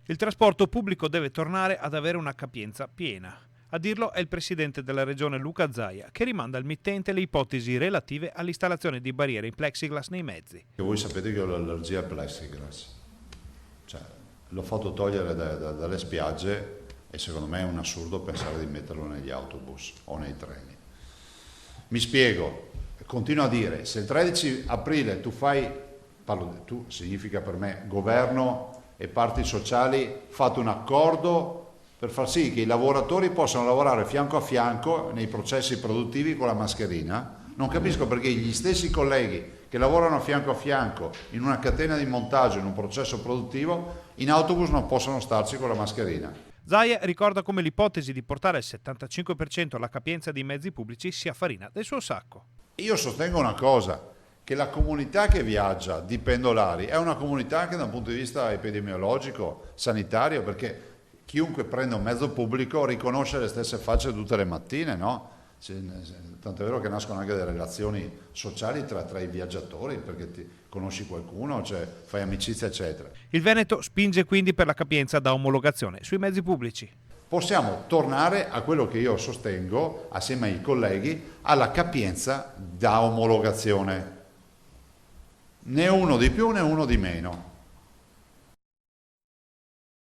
Il trasporto pubblico deve tornare ad avere una capienza piena. A dirlo è il presidente della regione Luca Zaia, che rimanda al mittente le ipotesi relative all'installazione di barriere in plexiglass nei mezzi. Voi sapete che ho l'allergia al plexiglass, cioè, l'ho fatto togliere dalle spiagge e secondo me è un assurdo pensare di metterlo negli autobus o nei treni. Mi spiego, continuo a dire, se il 13 aprile tu significa per me governo e parti sociali, fate un accordo per far sì che i lavoratori possano lavorare fianco a fianco nei processi produttivi con la mascherina. Non capisco perché gli stessi colleghi che lavorano a fianco in una catena di montaggio, in un processo produttivo, in autobus non possono starci con la mascherina. Zaia ricorda come l'ipotesi di portare al 75% la capienza dei mezzi pubblici sia farina del suo sacco. Io sostengo una cosa, che la comunità che viaggia di pendolari è una comunità che da un punto di vista epidemiologico, sanitario, perché chiunque prende un mezzo pubblico riconosce le stesse facce tutte le mattine, no? Tanto è vero che nascono anche delle relazioni sociali tra i viaggiatori, perché ti conosci qualcuno, cioè fai amicizia, eccetera. Il Veneto spinge quindi per la capienza da omologazione sui mezzi pubblici. Possiamo tornare a quello che io sostengo, assieme ai colleghi, alla capienza da omologazione. Né uno di più né uno di meno.